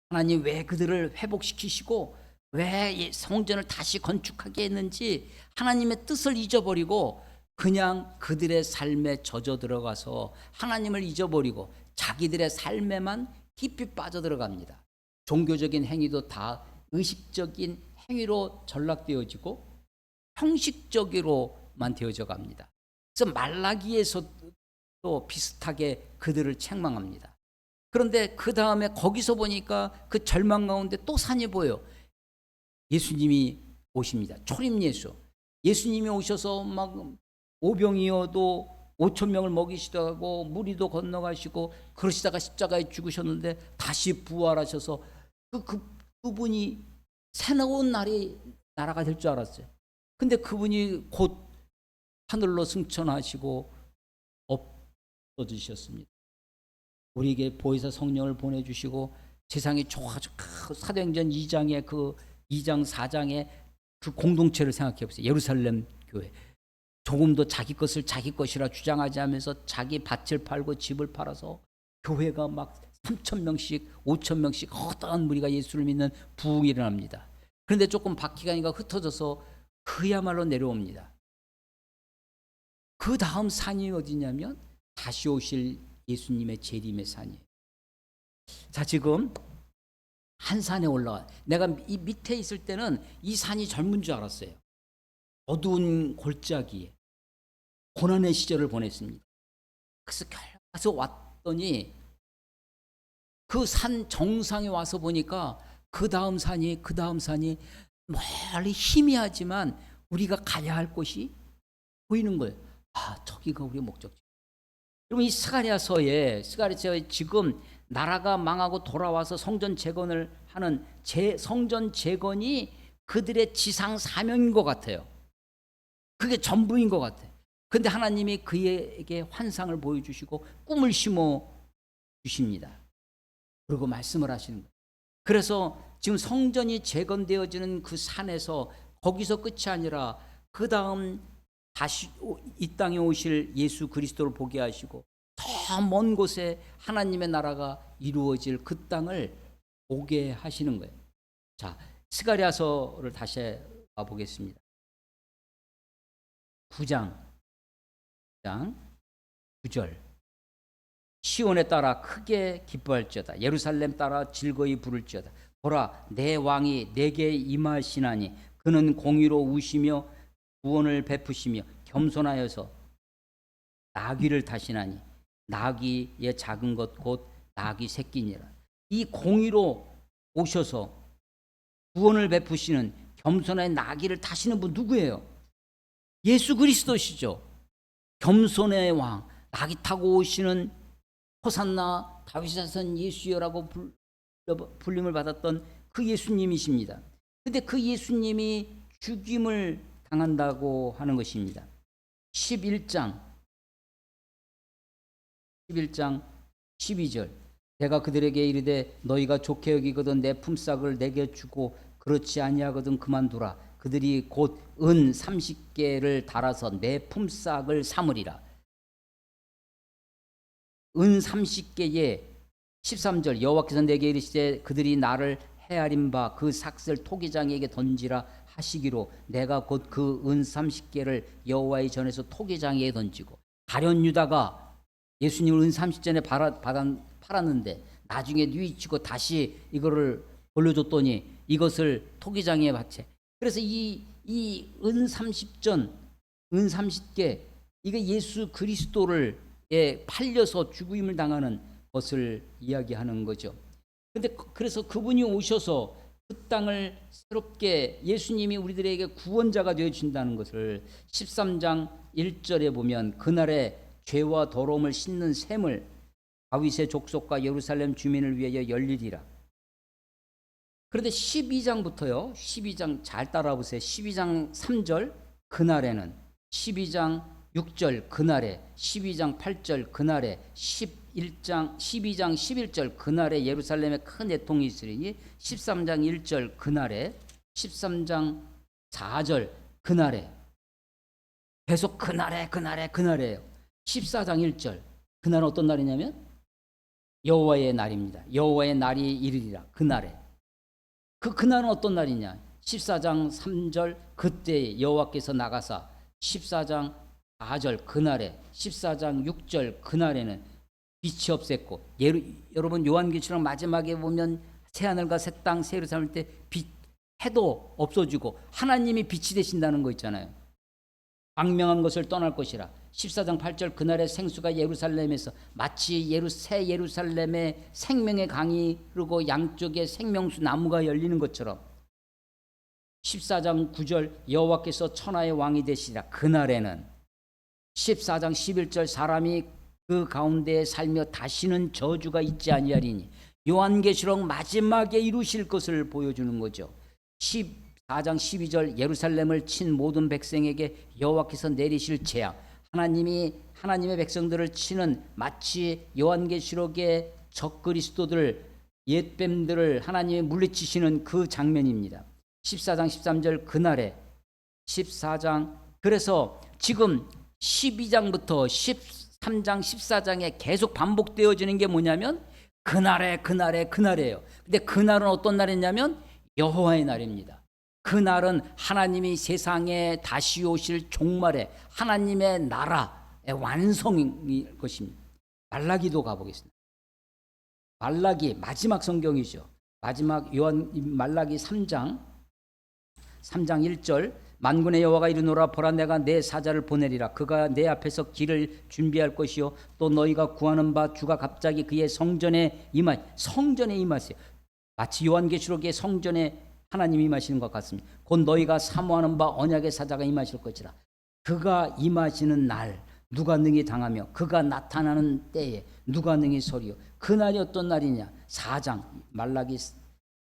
하나님 왜 그들을 회복시키시고 왜 성전을 다시 건축하게 했는지 하나님의 뜻을 잊어버리고 그냥 그들의 삶에 젖어 들어가서 하나님을 잊어버리고 자기들의 삶에만 깊이 빠져들어갑니다. 종교적인 행위도 다 의식적인 행위로 전락되어지고 형식적으로만 되어져 갑니다. 그래서 말라기에서도 비슷하게 그들을 책망합니다. 그런데 그 다음에 거기서 보니까 그 절망 가운데 또 산이 보여. 예수님이 오십니다. 초림 예수. 예수님이 오셔서 막 오병이어도 5천 명을 먹이시도 하고 무리도 건너가시고 그러시다가 십자가에 죽으셨는데 다시 부활하셔서 그분이 새로운 나라가 될 줄 알았어요. 근데 그분이 곧 하늘로 승천하시고 없어지셨습니다. 우리에게 보혜사 성령을 보내주시고 세상이 좋아지고 사도행전 2장의 그 2장 4장의 그 공동체를 생각해 보세요. 예루살렘 교회. 조금도 자기 것을 자기 것이라 주장하지 않으면서 자기 밭을 팔고 집을 팔아서 교회가 막 3,000명씩 5,000명씩 허다한 무리가 예수를 믿는 부흥이 일어납니다. 그런데 조금 바퀴가니까 흩어져서 그야말로 내려옵니다. 그 다음 산이 어디냐면 다시 오실 예수님의 재림의 산이에요. 자, 지금 한 산에 올라와. 내가 이 밑에 있을 때는 이 산이 젊은 줄 알았어요. 어두운 골짜기에 고난의 시절을 보냈습니다. 그래서 결국서 왔더니 그 산 정상에 와서 보니까 그 다음 산이 멀리 희미하지만 우리가 가야 할 곳이 보이는 거예요. 아, 저기가 우리의 목적지. 여러분, 이 스가랴서에 지금 나라가 망하고 돌아와서 성전 재건을 하는 성전 재건이 그들의 지상 사명인 것 같아요. 그게 전부인 것 같아요. 그런데 하나님이 그에게 환상을 보여주시고 꿈을 심어 주십니다. 그리고 말씀을 하시는 거예요. 그래서 지금 성전이 재건되어지는 그 산에서 거기서 끝이 아니라 그 다음 다시 이 땅에 오실 예수 그리스도를 보게 하시고 더 먼 곳에 하나님의 나라가 이루어질 그 땅을 보게 하시는 거예요. 자, 스가랴서를 다시 봐보겠습니다. 9장 9절. 시온에 따라 크게 기뻐할지어다. 예루살렘 따라 즐거이 부를지어다. 보라, 내 왕이 내게 임하시나니 그는 공의로 우시며 구원을 베푸시며 겸손하여서 나귀를 타시나니 나귀의 작은 것 곧 나귀 새끼니라. 이 공의로 오셔서 구원을 베푸시는 겸손한 나귀를 타시는 분 누구예요? 예수 그리스도시죠. 겸손의 왕, 나귀 타고 오시는 호산나 다윗의 자손 예수여라고 불림을 받았던 그 예수님이십니다. 그런데 그 예수님이 죽임을 당한다고 하는 것입니다. 11장 12절. 내가 그들에게 이르되 너희가 좋게 여기거든 내 품삯을 내게 주고 그렇지 아니하거든 그만두라. 그들이 곧 은 30개를 달아서 내 품삯을 삼으리라. 은 30개에 13절. 여호와께서 내게 이르시되 그들이 나를 헤아린 바 그 삭슬 토기장에게 던지라 하시기로 내가 곧 그 은 30개를 여호와의 전에서 토기장에게 던지고 가룟 유다가 예수님을 은 30전에 팔았는데 나중에 뉘우치고 다시 이거를 돌려줬더니 이것을 토기장에 바쳐. 그래서 이 은 30전, 은 30개 이게 예수 그리스도를 팔려서 죽임을 당하는 것을 이야기하는 거죠. 근데 그래서 그분이 오셔서 그 땅을 새롭게 예수님이 우리들에게 구원자가 되어 준다는 것을 13장 1절에 보면 그날에 죄와 더러움을 씻는 샘을 다윗의 족속과 예루살렘 주민을 위하여 열리리라. 그런데 12장부터요. 12장 잘 따라 보세요. 12장 3절 그날에는 12장 6절 그날에 12장 8절 그날에 12장 11절 그날에 예루살렘에 큰 애통이 있으리니 13장 1절 그날에 13장 4절 그날에 계속 그날에요. 14장 1절 그날은 어떤 날이냐면 여호와의 날입니다. 여호와의 날이 이르리라. 그날에 그날은 어떤 날이냐? 14장 3절 그때 여호와께서 나가사 14장 4절 그날에 14장 6절 그날에는 빛이 없앴고 여러분 요한계시록 마지막에 보면 새하늘과 새 땅 새 예루살렘 때 빛 해도 없어지고 하나님이 빛이 되신다는 거 있잖아요. 광명한 것을 떠날 것이라. 14장 8절 그날의 생수가 예루살렘에서 마치 새 예루살렘의 생명의 강이 흐르고 양쪽에 생명수 나무가 열리는 것처럼 14장 9절 여호와께서 천하의 왕이 되시리라. 그날에는 14장 11절 사람이 그 가운데에 살며 다시는 저주가 있지 아니하리니 요한계시록 마지막에 이루실 것을 보여주는 거죠. 14장 12절 예루살렘을 친 모든 백성에게 여호와께서 내리실 재앙, 하나님이 하나님의 백성들을 치는 마치 요한계시록의 적그리스도들 옛뱀들을 하나님이 물리치시는 그 장면입니다. 14장 13절 그날에 14장 그래서 지금 12장부터 13장 14장에 계속 반복되어지는 게 뭐냐면 그날이에요. 근데 그날은 어떤 날이냐면 여호와의 날입니다. 그날은 하나님이 세상에 다시 오실 종말에 하나님의 나라의 완성일 것입니다. 말라기도 가보겠습니다. 말라기 마지막 성경이죠. 마지막 말라기 3장 1절 만군의 여호와가 이르노라 보라 내가 내 사자를 보내리라 그가 내 앞에서 길을 준비할 것이요 또 너희가 구하는 바 주가 갑자기 그의 성전에 임하세요. 마치 요한계시록의 성전에 하나님이 임하시는 것 같습니다. 곧 너희가 사모하는 바 언약의 사자가 임하실 것이라. 그가 임하시는 날 누가 능히 당하며 그가 나타나는 때에 누가 능히 서리요. 그날이 어떤 날이냐? 4장 말라기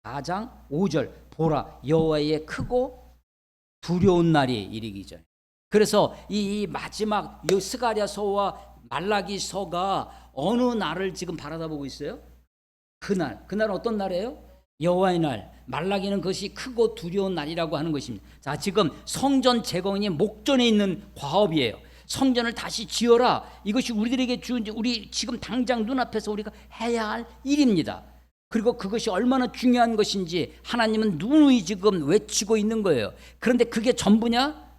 4장 5절 보라 여호와의 크고 두려운 날이 이르기 전에. 그래서 이 마지막 스가랴서와 말라기서가 어느 날을 지금 바라다보고 있어요? 그날은 어떤 날이에요? 여호와의 날. 말라기는 그것이 크고 두려운 날이라고 하는 것입니다. 자, 지금 성전 재건이 목전에 있는 과업이에요. 성전을 다시 지어라. 이것이 우리들에게 주은 우리 지금 당장 눈앞에서 우리가 해야 할 일입니다. 그리고 그것이 얼마나 중요한 것인지 하나님은 누누이 지금 외치고 있는 거예요. 그런데 그게 전부냐?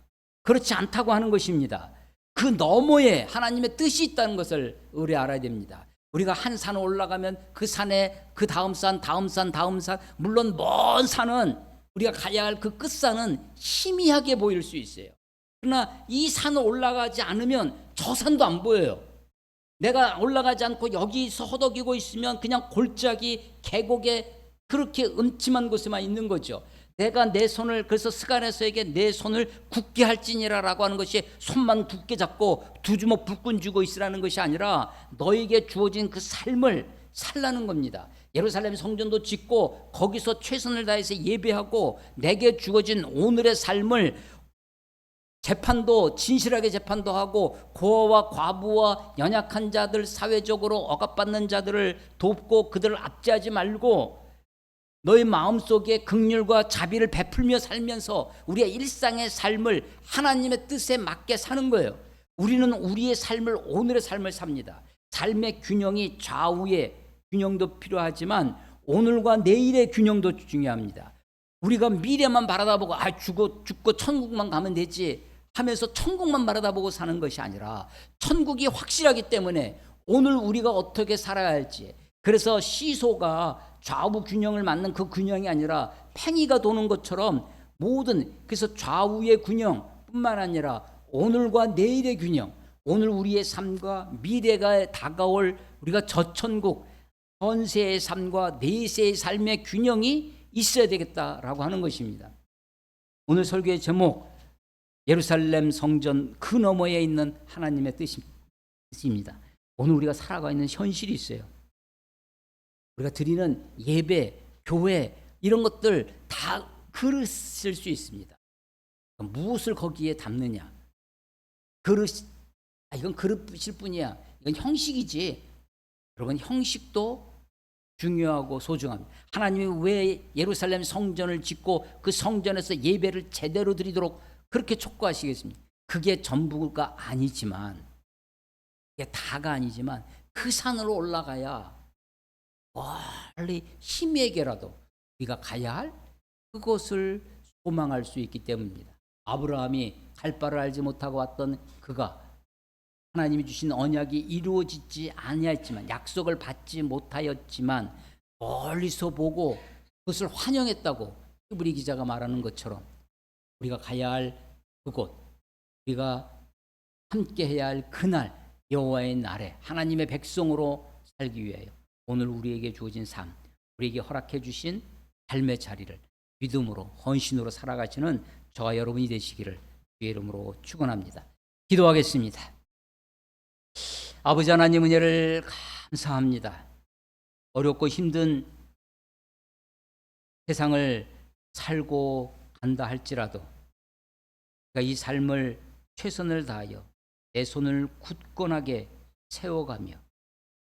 그렇지 않다고 하는 것입니다. 그 너머에 하나님의 뜻이 있다는 것을 우리 알아야 됩니다. 우리가 한 산을 올라가면 그 산에 그 다음 산 물론 먼 산은 우리가 가야 할 그 끝산은 희미하게 보일 수 있어요. 그러나 이 산을 올라가지 않으면 저 산도 안 보여요. 내가 올라가지 않고 여기서 허덕이고 있으면 그냥 골짜기 계곡에 그렇게 음침한 곳에만 있는 거죠. 내가 내 손을 그래서 스가랴서에게 내 손을 굳게 할지니라라고 하는 것이 손만 굳게 잡고 두 주먹 불끈 쥐고 있으라는 것이 아니라 너에게 주어진 그 삶을 살라는 겁니다. 예루살렘 성전도 짓고 거기서 최선을 다해서 예배하고 내게 주어진 오늘의 삶을 재판도 진실하게 재판도 하고 고아와 과부와 연약한 자들 사회적으로 억압받는 자들을 돕고 그들을 압제하지 말고 너의 마음속에 긍휼과 자비를 베풀며 살면서 우리의 일상의 삶을 하나님의 뜻에 맞게 사는 거예요. 우리는 우리의 삶을 오늘의 삶을 삽니다. 삶의 균형이 좌우의 균형도 필요하지만 오늘과 내일의 균형도 중요합니다. 우리가 미래만 바라다보고 죽고 천국만 가면 되지 하면서 천국만 바라다보고 사는 것이 아니라 천국이 확실하기 때문에 오늘 우리가 어떻게 살아야 할지. 그래서 시소가 좌우 균형을 맞는 그 균형이 아니라 팽이가 도는 것처럼 그래서 좌우의 균형뿐만 아니라 오늘과 내일의 균형, 오늘 우리의 삶과 미래가 다가올 우리가 저천국 전세의 삶과 내세의 삶의 균형이 있어야 되겠다라고 하는 것입니다. 오늘 설교의 제목 예루살렘 성전 그 너머에 있는 하나님의 뜻입니다. 오늘 우리가 살아가 있는 현실이 있어요. 우리가 드리는 예배, 교회 이런 것들 다 그릇일 수 있습니다. 무엇을 거기에 담느냐? 이건 그릇일 뿐이야. 이건 형식이지. 여러분, 형식도 중요하고 소중합니다. 하나님이 왜 예루살렘 성전을 짓고 그 성전에서 예배를 제대로 드리도록 그렇게 촉구하시겠습니까? 그게 전부가 아니지만, 그게 다가 아니지만 그 산으로 올라가야 멀리 힘에게라도 우리가 가야 할 그것을 소망할 수 있기 때문입니다. 아브라함이 갈 바를 알지 못하고 왔던 그가 하나님이 주신 언약이 이루어지지 아니했지만, 약속을 받지 못하였지만 멀리서 보고 그것을 환영했다고 히브리 기자가 말하는 것처럼 우리가 가야 할 그곳, 우리가 함께 해야 할 그날, 여호와의 날에 하나님의 백성으로 살기 위하여 오늘 우리에게 주어진 삶, 우리에게 허락해 주신 삶의 자리를 믿음으로 헌신으로 살아가시는 저와 여러분이 되시기를 주의 이름으로 축원합니다. 기도하겠습니다. 아버지 하나님, 은혜를 감사합니다. 어렵고 힘든 세상을 살고 간다 할지라도 이 삶을 최선을 다하여 내 손을 굳건하게 세워가며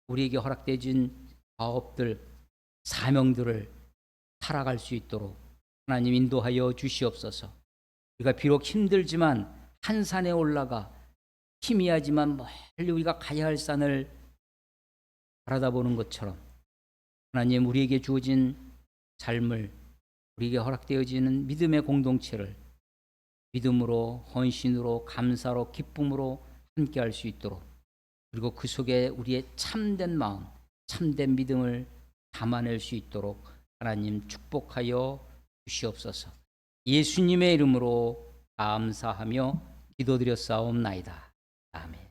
우리에게 허락되어진 사업들, 사명들을 살아갈 수 있도록 하나님 인도하여 주시옵소서. 우리가 비록 힘들지만 한 산에 올라가 희미하지만 멀리 우리가 가야 할 산을 바라다보는 것처럼 하나님, 우리에게 주어진 삶을, 우리에게 허락되어지는 믿음의 공동체를 믿음으로, 헌신으로, 감사로, 기쁨으로 함께 할 수 있도록, 그리고 그 속에 우리의 참된 마음, 참된 믿음을 담아낼 수 있도록 하나님 축복하여 주시옵소서. 예수님의 이름으로 감사하며 기도드렸사옵나이다. 아멘.